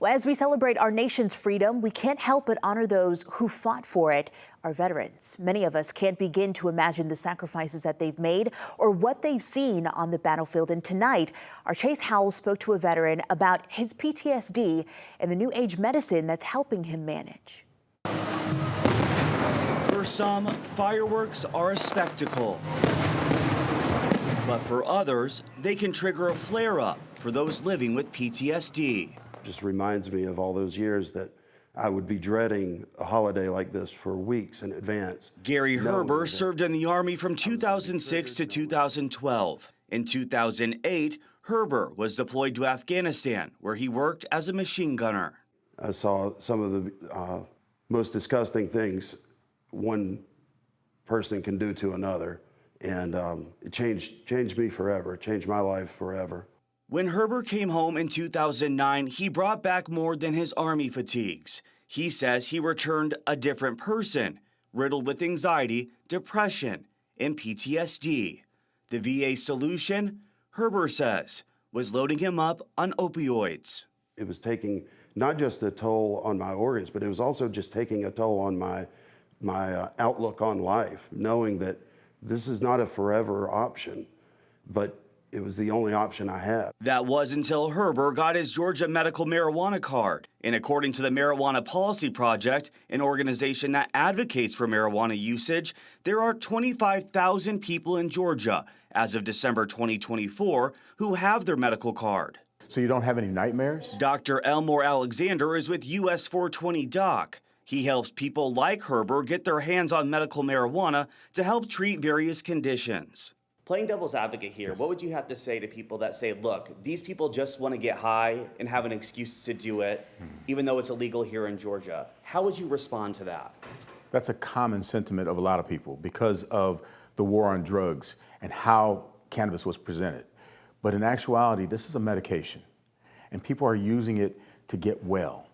Well, as we celebrate our nation's freedom, we can't help but honor those who fought for it, our veterans. Many of us can't begin to imagine the sacrifices that they've made or what they've seen on the battlefield. And tonight, our Chase Howell spoke to a veteran about his PTSD and the new age medicine that's helping him manage. For some, fireworks are a spectacle. But for others, they can trigger a flare-up for those living with PTSD. Just reminds me of all those years that I would be dreading a holiday like this for weeks in advance. Gary Herber served in the Army from 2006 to 2012. In 2008, Herber was deployed to Afghanistan, where he worked as a machine gunner. I saw some of the most disgusting things one person can do to another, and it changed me forever. It changed my life forever. When Herber came home in 2009, he brought back more than his Army fatigues. He says he returned a different person, riddled with anxiety, depression, and PTSD. The VA solution, Herber says, was loading him up on opioids. It was taking not just a toll on my organs, but it was also just taking a toll on my outlook on life, knowing that this is not a forever option, but it was the only option I had. That was until Herber got his Georgia medical marijuana card. And according to the Marijuana Policy Project, an organization that advocates for marijuana usage, there are 25,000 people in Georgia as of December 2024 who have their medical card. So you don't have any nightmares? Dr. Elmore Alexander is with US 420 Doc. He helps people like Herber get their hands on medical marijuana to help treat various conditions. Playing devil's advocate here, what would you have to say to people that say, look, these people just want to get high and have an excuse to do it, even though it's illegal here in Georgia? How would you respond to that? That's a common sentiment of a lot of people because of the war on drugs and how cannabis was presented. But in actuality, this is a medication, and people are using it to get well.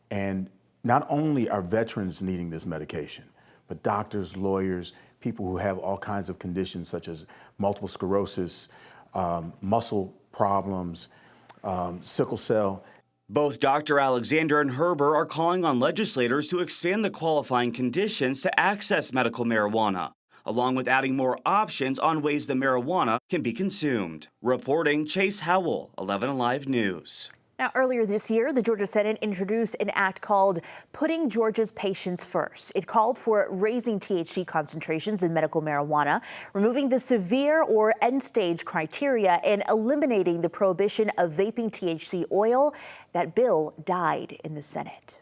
And not only are veterans needing this medication, but doctors, lawyers, people who have all kinds of conditions such as multiple sclerosis, muscle problems, sickle cell. Both Dr. Alexander and Herber are calling on legislators to expand the qualifying conditions to access medical marijuana, along with adding more options on ways the marijuana can be consumed. Reporting, Chase Howell, 11 Alive News. Now, earlier this year, the Georgia Senate introduced an act called Putting Georgia's Patients First. It called for raising THC concentrations in medical marijuana, removing the severe or end-stage criteria, and eliminating the prohibition of vaping THC oil. That bill died in the Senate.